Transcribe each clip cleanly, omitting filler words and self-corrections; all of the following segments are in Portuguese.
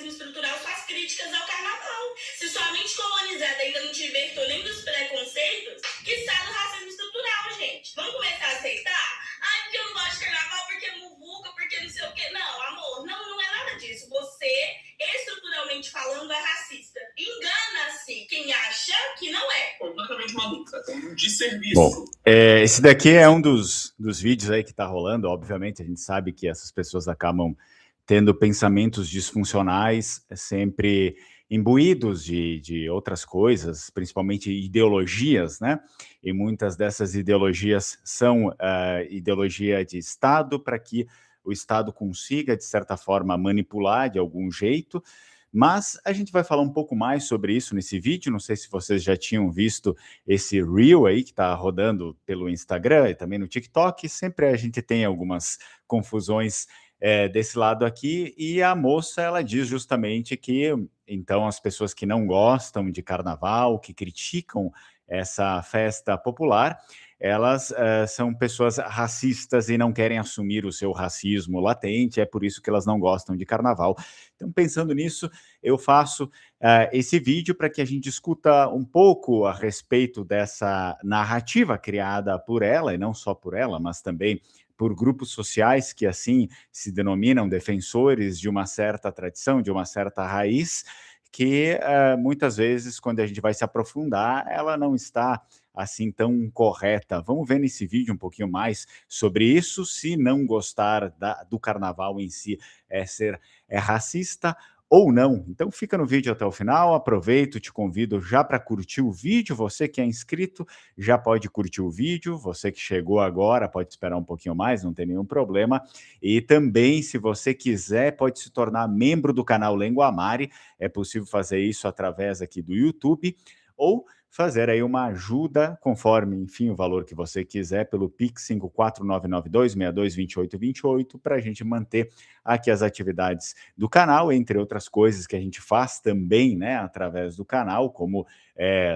racismo estrutural suas críticas ao carnaval. Se sua mente colonizada ainda não te libertou nem dos preconceitos, que está do racismo estrutural, gente. Vamos começar a aceitar? Ai, porque eu não gosto de carnaval, porque é muvuca, porque não sei o quê. Não, amor, não é nada disso. Você, estruturalmente falando, é racista. Engana-se quem acha que não é. Completamente maluca, é um desserviço. Bom, esse daqui é um dos vídeos aí que está rolando. Obviamente, a gente sabe que essas pessoas acabam tendo pensamentos disfuncionais, sempre imbuídos de outras coisas, principalmente ideologias, né? E muitas dessas ideologias são ideologia de Estado, para que o Estado consiga, de certa forma, manipular de algum jeito. Mas a gente vai falar um pouco mais sobre isso nesse vídeo. Não sei se vocês já tinham visto esse Reel aí que está rodando pelo Instagram e também no TikTok. Sempre a gente tem algumas confusões desse lado aqui. E a moça, ela diz justamente que, então, as pessoas que não gostam de carnaval, que criticam essa festa popular, elas são pessoas racistas e não querem assumir o seu racismo latente, é por isso que elas não gostam de carnaval. Então, pensando nisso, eu faço esse vídeo para que a gente discuta um pouco a respeito dessa narrativa criada por ela, e não só por ela, mas também por grupos sociais que assim se denominam defensores de uma certa tradição, de uma certa raiz, que muitas vezes, quando a gente vai se aprofundar, ela não está assim tão correta. Vamos ver nesse vídeo um pouquinho mais sobre isso. Se não gostar do carnaval em si é racista ou não. Então fica no vídeo até o final, aproveito, te convido já para curtir o vídeo. Você que é inscrito já pode curtir o vídeo, você que chegou agora pode esperar um pouquinho mais, não tem nenhum problema. E também, se você quiser, pode se tornar membro do canal Lenguamare. É possível fazer isso através aqui do YouTube, ou fazer aí uma ajuda, conforme, enfim, o valor que você quiser, pelo Pix 54992622828, para a gente manter aqui as atividades do canal, entre outras coisas que a gente faz também, né, através do canal, como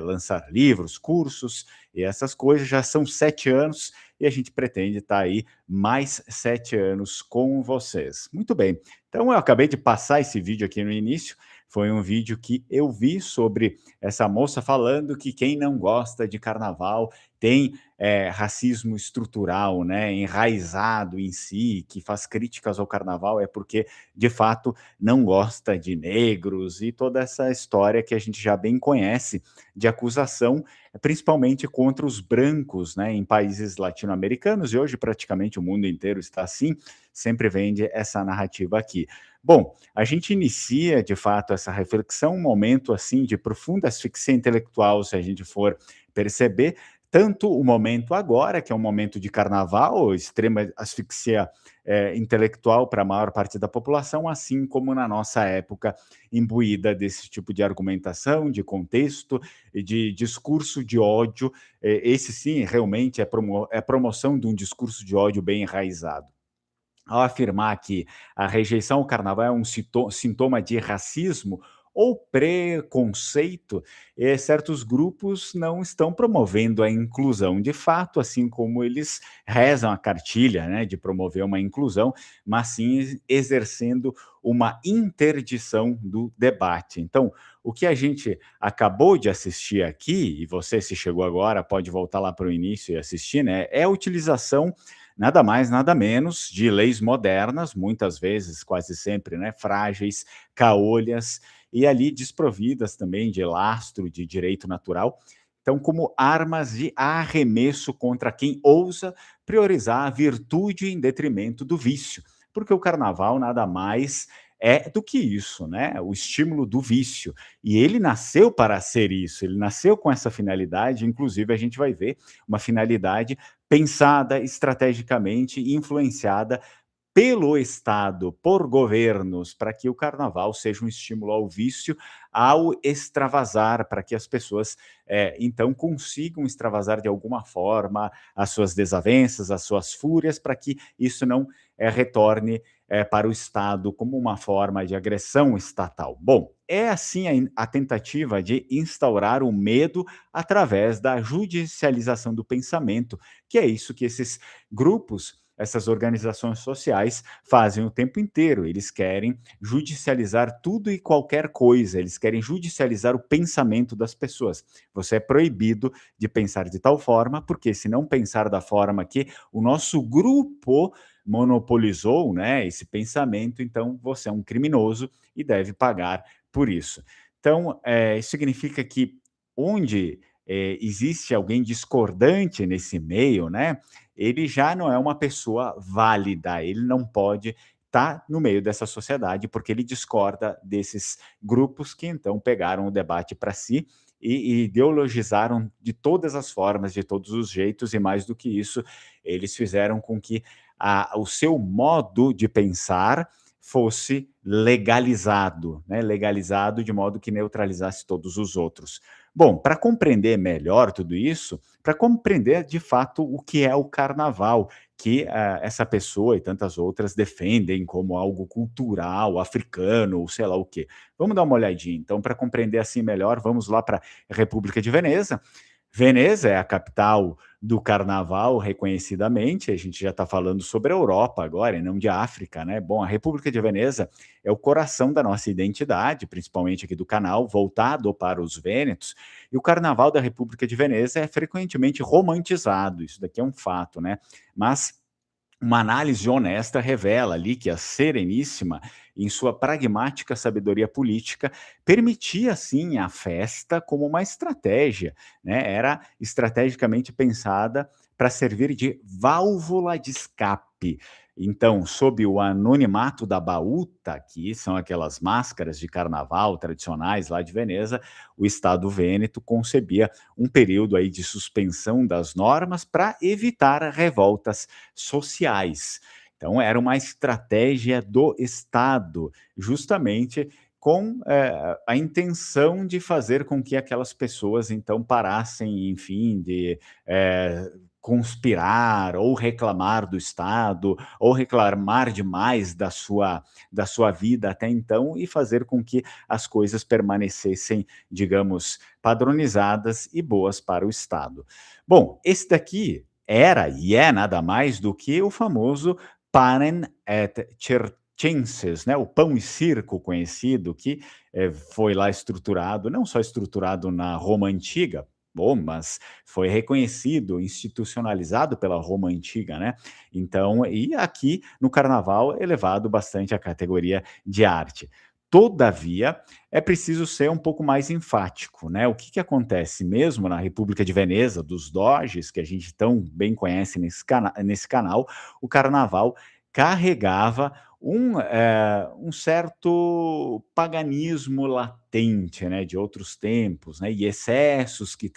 lançar livros, cursos e essas coisas. Já são 7 anos e a gente pretende estar aí mais 7 anos com vocês. Muito bem, então eu acabei de passar esse vídeo aqui no início. Foi um vídeo que eu vi sobre essa moça falando que quem não gosta de carnaval tem racismo estrutural, né, enraizado em si, que faz críticas ao carnaval, é porque, de fato, não gosta de negros e toda essa história que a gente já bem conhece de acusação, principalmente contra os brancos, né, em países latino-americanos, e hoje praticamente o mundo inteiro está assim, sempre vende essa narrativa aqui. Bom, a gente inicia, de fato, essa reflexão, um momento assim de profunda asfixia intelectual, se a gente for perceber, tanto o momento agora, que é um momento de carnaval, extrema asfixia intelectual para a maior parte da população, assim como na nossa época, imbuída desse tipo de argumentação, de contexto e de discurso de ódio. Esse sim, realmente é promoção de um discurso de ódio bem enraizado. Ao afirmar que a rejeição ao carnaval é um sintoma de racismo ou preconceito, certos grupos não estão promovendo a inclusão de fato, assim como eles rezam a cartilha, né, de promover uma inclusão, mas sim exercendo uma interdição do debate. Então, o que a gente acabou de assistir aqui, e você, se chegou agora, pode voltar lá para o início e assistir, né, é a utilização nada mais, nada menos de leis modernas, muitas vezes, quase sempre, né, frágeis, caolhas, e ali desprovidas também de lastro de direito natural, então como armas de arremesso contra quem ousa priorizar a virtude em detrimento do vício, porque o carnaval nada mais é do que isso, né? O estímulo do vício. E ele nasceu para ser isso, ele nasceu com essa finalidade, inclusive a gente vai ver uma finalidade pensada estrategicamente, influenciada pelo Estado, por governos, para que o carnaval seja um estímulo ao vício, ao extravasar, para que as pessoas, então, consigam extravasar de alguma forma as suas desavenças, as suas fúrias, para que isso não retorne para o Estado como uma forma de agressão estatal. Bom, é assim a tentativa de instaurar o medo através da judicialização do pensamento, que é isso que esses grupos essas organizações sociais fazem o tempo inteiro. Eles querem judicializar tudo e qualquer coisa, eles querem judicializar o pensamento das pessoas. Você é proibido de pensar de tal forma, porque se não pensar da forma que o nosso grupo monopolizou, né, esse pensamento, então você é um criminoso e deve pagar por isso. Então, isso significa que onde existe alguém discordante nesse meio, né, ele já não é uma pessoa válida, ele não pode estar no meio dessa sociedade, porque ele discorda desses grupos que então pegaram o debate para si e ideologizaram de todas as formas, de todos os jeitos, e mais do que isso, eles fizeram com que o seu modo de pensar fosse legalizado, né? Legalizado de modo que neutralizasse todos os outros. Bom, para compreender melhor tudo isso, para compreender de fato o que é o carnaval, que essa pessoa e tantas outras defendem como algo cultural, africano, ou sei lá o quê. Vamos dar uma olhadinha. Então, para compreender assim melhor, vamos lá para a República de Veneza. Veneza é a capital do carnaval, reconhecidamente. A gente já está falando sobre a Europa agora, e não de África, né? Bom, a República de Veneza é o coração da nossa identidade, principalmente aqui do canal, voltado para os vênetos. E o carnaval da República de Veneza é frequentemente romantizado, isso daqui é um fato, né? Mas uma análise honesta revela ali que a Sereníssima, em sua pragmática sabedoria política, permitia sim a festa como uma estratégia, né? Era estrategicamente pensada para servir de válvula de escape. Então, sob o anonimato da baúta, que são aquelas máscaras de carnaval tradicionais lá de Veneza, o Estado Vêneto concebia um período aí de suspensão das normas para evitar revoltas sociais. Então, era uma estratégia do Estado, justamente com a intenção de fazer com que aquelas pessoas, então, parassem, enfim, de conspirar ou reclamar do Estado, ou reclamar demais da sua vida até então, e fazer com que as coisas permanecessem, digamos, padronizadas e boas para o Estado. Bom, esse daqui era e é nada mais do que o famoso Panem et Circenses, né? O pão e circo conhecido, que foi lá estruturado, não só estruturado na Roma Antiga, bom, mas foi reconhecido, institucionalizado pela Roma Antiga, né? Então, e aqui no Carnaval elevado bastante à categoria de arte. Todavia, é preciso ser um pouco mais enfático, né? O que acontece mesmo na República de Veneza, dos doges, que a gente tão bem conhece nesse canal, o Carnaval carregava um certo paganismo latente, né, de outros tempos, né, e excessos que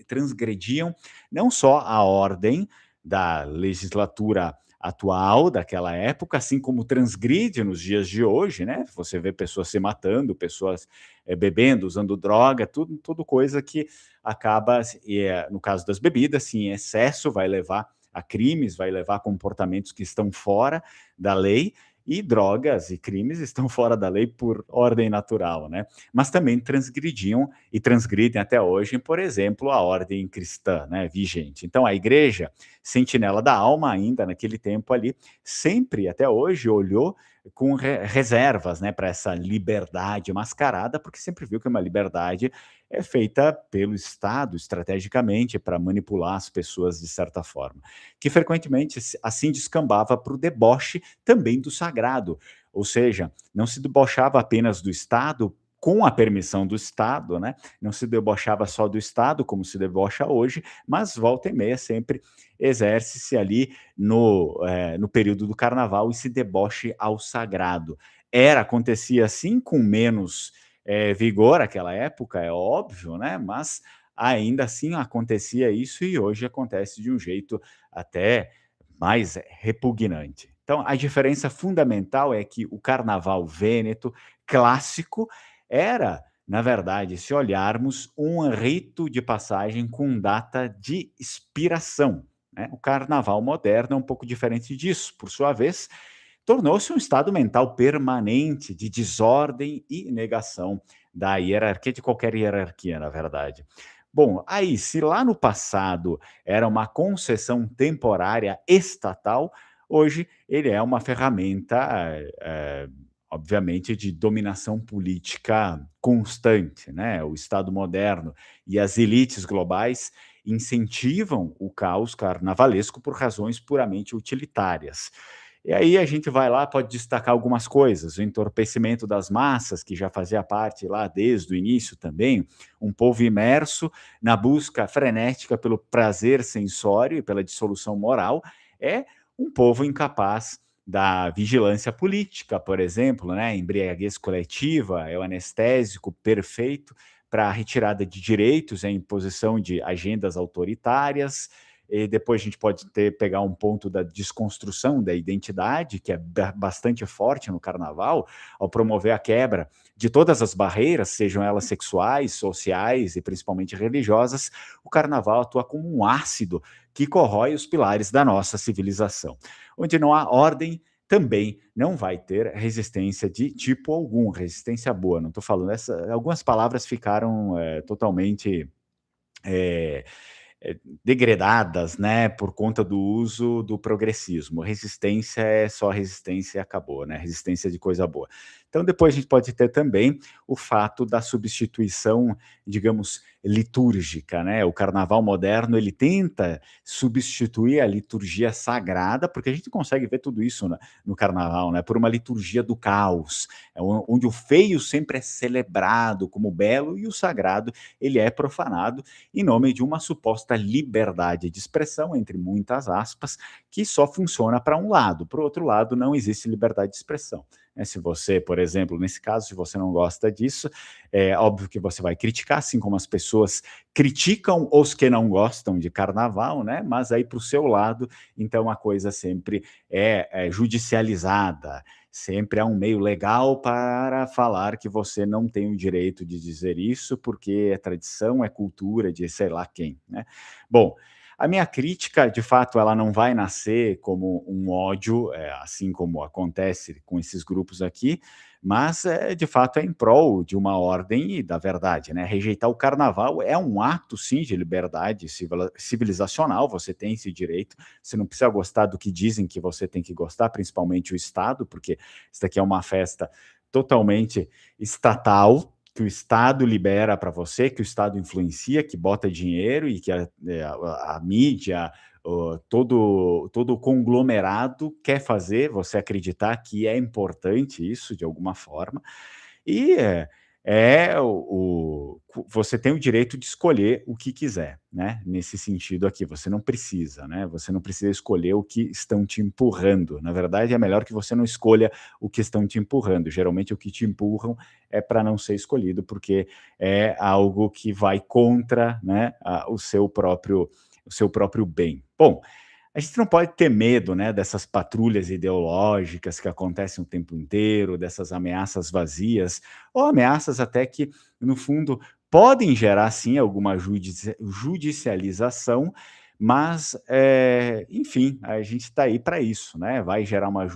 transgrediam não só a ordem da legislatura atual daquela época, assim como transgride nos dias de hoje, né? Você vê pessoas se matando, pessoas bebendo, usando droga, tudo coisa que acaba, no caso das bebidas, sim, excesso vai levar a crimes, vai levar a comportamentos que estão fora da lei, e drogas e crimes estão fora da lei por ordem natural, né? Mas também transgrediam e transgridem até hoje, por exemplo, a ordem cristã, né, vigente. Então, a igreja, sentinela da alma ainda naquele tempo ali, sempre até hoje olhou com reservas, né, para essa liberdade mascarada, porque sempre viu que uma liberdade é feita pelo Estado estrategicamente para manipular as pessoas de certa forma, que frequentemente assim descambava para o deboche também do sagrado, ou seja, não se debochava apenas do Estado com a permissão do Estado, né? Não se debochava só do Estado, como se debocha hoje, mas volta e meia sempre exerce-se ali no período do Carnaval esse deboche ao sagrado. Acontecia assim com menos vigor naquela época, é óbvio, né? Mas ainda assim acontecia isso, e hoje acontece de um jeito até mais repugnante. Então, a diferença fundamental é que o carnaval vêneto clássico era, na verdade, se olharmos, um rito de passagem com data de expiração, né? O carnaval moderno é um pouco diferente disso, por sua vez, tornou-se um estado mental permanente de desordem e negação da hierarquia, de qualquer hierarquia, na verdade. Bom, aí, se lá no passado era uma concessão temporária estatal, hoje ele é uma ferramenta, obviamente, de dominação política constante, né? O Estado moderno e as elites globais incentivam o caos carnavalesco por razões puramente utilitárias. E aí a gente vai lá, pode destacar algumas coisas, o entorpecimento das massas, que já fazia parte lá desde o início também, um povo imerso na busca frenética pelo prazer sensório e pela dissolução moral, é um povo incapaz da vigilância política, por exemplo, né? A embriaguez coletiva é o anestésico perfeito para a retirada de direitos, a imposição de agendas autoritárias. E depois a gente pode pegar um ponto da desconstrução da identidade, que é bastante forte no carnaval, ao promover a quebra de todas as barreiras, sejam elas sexuais, sociais e principalmente religiosas. O carnaval atua como um ácido que corrói os pilares da nossa civilização. Onde não há ordem, também não vai ter resistência de tipo algum, resistência boa. Não estou falando, algumas palavras ficaram totalmente degradadas, né, por conta do uso do progressismo. Resistência é só resistência e acabou, né? Resistência de coisa boa. Então, depois a gente pode ter também o fato da substituição, digamos, litúrgica, né? O carnaval moderno, ele tenta substituir a liturgia sagrada, porque a gente consegue ver tudo isso no carnaval, né? Por uma liturgia do caos, onde o feio sempre é celebrado como belo e o sagrado, ele é profanado em nome de uma suposta liberdade de expressão, entre muitas aspas, que só funciona para um lado. Para o outro lado, não existe liberdade de expressão. Se você, por exemplo, nesse caso, se você não gosta disso, é óbvio que você vai criticar, assim como as pessoas criticam os que não gostam de carnaval, né? Mas aí para o seu lado, então a coisa sempre é judicializada, sempre há um meio legal para falar que você não tem o direito de dizer isso, porque é tradição, é cultura de sei lá quem, né? Bom, a minha crítica, de fato, ela não vai nascer como um ódio, assim como acontece com esses grupos aqui, mas, de fato, é em prol de uma ordem e da verdade, né? Rejeitar o carnaval é um ato, sim, de liberdade civilizacional, você tem esse direito, você não precisa gostar do que dizem que você tem que gostar, principalmente o Estado, porque isso aqui é uma festa totalmente estatal, que o Estado libera para você, que o Estado influencia, que bota dinheiro e que a mídia, todo o conglomerado quer fazer você acreditar que é importante isso de alguma forma. E você tem o direito de escolher o que quiser, né? Nesse sentido aqui, você não precisa, né? Você não precisa escolher o que estão te empurrando. Na verdade, é melhor que você não escolha o que estão te empurrando. Geralmente, o que te empurram é para não ser escolhido, porque é algo que vai contra, né, o seu próprio bem. Bom, a gente não pode ter medo, né, dessas patrulhas ideológicas que acontecem o tempo inteiro, dessas ameaças vazias, ou ameaças até que, no fundo, podem gerar, sim, alguma judicialização, mas, enfim, a gente está aí para isso, né? Vai gerar uma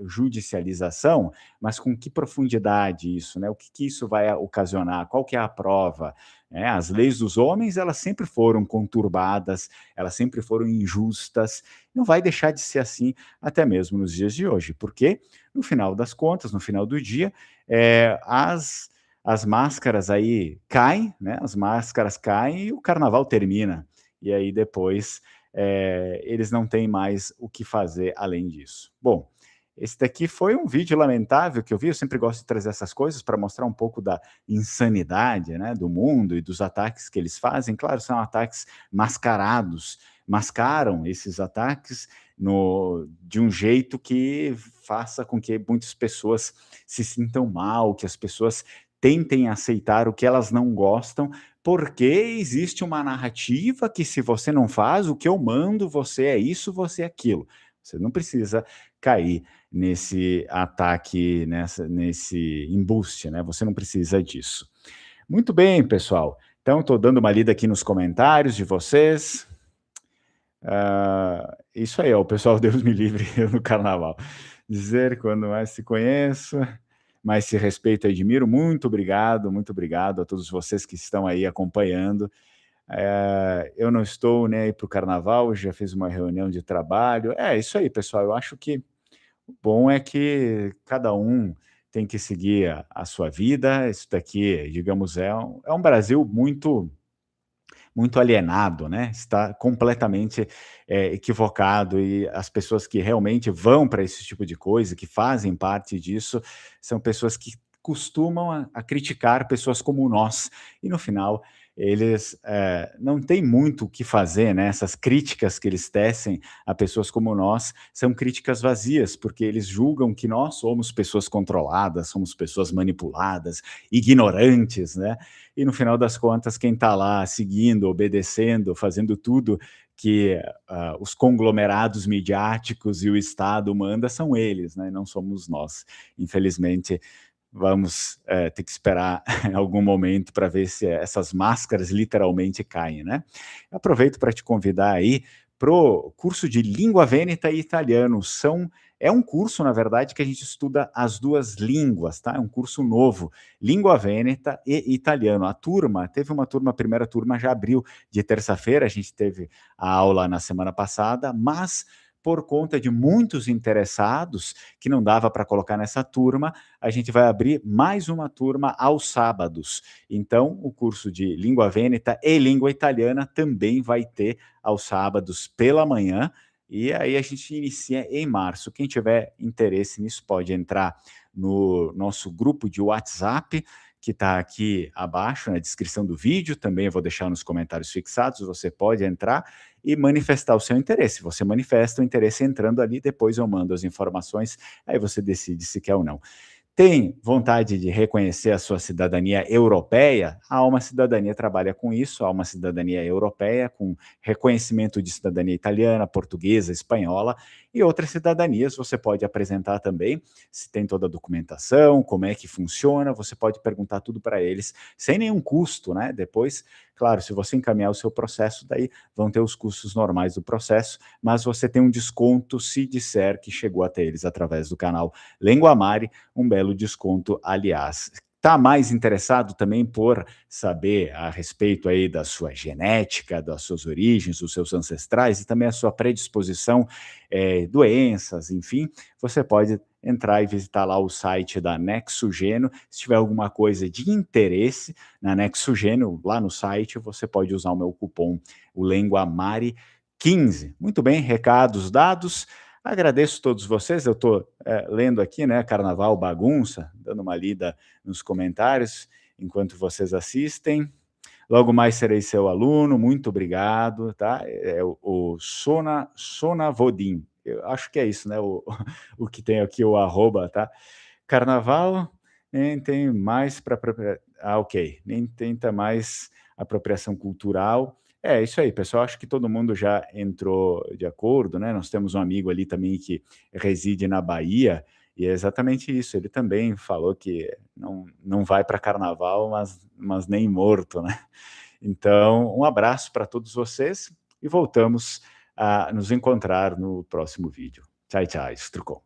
judicialização, mas com que profundidade isso, né? O que isso vai ocasionar? Qual que é a prova? As leis dos homens, elas sempre foram conturbadas, elas sempre foram injustas, não vai deixar de ser assim até mesmo nos dias de hoje, porque, no final das contas, no final do dia, as máscaras aí caem, né? As máscaras caem e o carnaval termina. E aí depois eles não têm mais o que fazer além disso. Bom, esse daqui foi um vídeo lamentável que eu vi, eu sempre gosto de trazer essas coisas para mostrar um pouco da insanidade, né, do mundo e dos ataques que eles fazem. Claro, são ataques mascarados, mascaram esses ataques de um jeito que faça com que muitas pessoas se sintam mal, que as pessoas tentem aceitar o que elas não gostam, porque existe uma narrativa que se você não faz o que eu mando, você é isso, você é aquilo. Você não precisa cair nesse ataque, nesse embuste, né? Você não precisa disso. Muito bem, pessoal. Então, estou dando uma lida aqui nos comentários de vocês. Isso aí, ó, o pessoal Deus me livre no carnaval. Dizer quando mais se conheço, mais se respeito e admiro. Muito obrigado a todos vocês que estão aí acompanhando Eu não estou nem aí para o carnaval, já fiz uma reunião de trabalho. É isso aí, pessoal. Eu acho que o bom é que cada um tem que seguir a sua vida. Isso daqui, digamos, é um Brasil muito alienado, né? Está completamente equivocado, e as pessoas que realmente vão para esse tipo de coisa, que fazem parte disso, são pessoas que costumam a criticar pessoas como nós, e no final eles não têm muito o que fazer, né? Essas críticas que eles tecem a pessoas como nós são críticas vazias, porque eles julgam que nós somos pessoas controladas, somos pessoas manipuladas, ignorantes, né? E no final das contas, quem está lá seguindo, obedecendo, fazendo tudo que os conglomerados midiáticos e o Estado manda são eles, né? Não somos nós. Infelizmente, vamos ter que esperar algum momento para ver se essas máscaras literalmente caem, né? Eu aproveito para te convidar aí para o curso de Língua Veneta e Italiano. É um curso, na verdade, que a gente estuda as duas línguas, tá? É um curso novo, Língua Veneta e Italiano. A primeira turma já abriu de terça-feira, a gente teve a aula na semana passada, mas por conta de muitos interessados, que não dava para colocar nessa turma, a gente vai abrir mais uma turma aos sábados. Então, o curso de Língua Veneta e Língua Italiana também vai ter aos sábados pela manhã, e aí a gente inicia em março. Quem tiver interesse nisso pode entrar no nosso grupo de WhatsApp, que está aqui abaixo na descrição do vídeo, também eu vou deixar nos comentários fixados, você pode entrar e manifestar o seu interesse. Você manifesta o interesse entrando ali, depois eu mando as informações, aí você decide se quer ou não. Tem vontade de reconhecer a sua cidadania europeia? A Alma Cidadania trabalha com isso, a Alma Cidadania Europeia, com reconhecimento de cidadania italiana, portuguesa, espanhola e outras cidadanias. Você pode apresentar também, se tem toda a documentação, como é que funciona, você pode perguntar tudo para eles, sem nenhum custo, né? Depois, claro, se você encaminhar o seu processo, daí vão ter os custos normais do processo, mas você tem um desconto se disser que chegou até eles através do canal Lenguamare, um belo desconto, aliás. Está mais interessado também por saber a respeito aí da sua genética, das suas origens, dos seus ancestrais e também a sua predisposição, doenças, enfim, você pode entrar e visitar lá o site da Nexugeno. Se tiver alguma coisa de interesse na Nexugeno, lá no site, você pode usar o meu cupom, o Lenguamare15. Muito bem, recados dados. Agradeço a todos vocês, eu estou lendo aqui, né, Carnaval Bagunça, dando uma lida nos comentários, enquanto vocês assistem. Logo mais serei seu aluno, muito obrigado, tá? É o Sona Vodin, eu acho que é isso, né, o que tem aqui, o arroba, tá? Carnaval, nem tem mais para... ok, nem tenta mais apropriação cultural. É isso aí, pessoal. Acho que todo mundo já entrou de acordo, né? Nós temos um amigo ali também que reside na Bahia, e é exatamente isso. Ele também falou que não vai para carnaval, mas nem morto, né? Então, um abraço para todos vocês e voltamos a nos encontrar no próximo vídeo. Tchau, tchau, Strucon.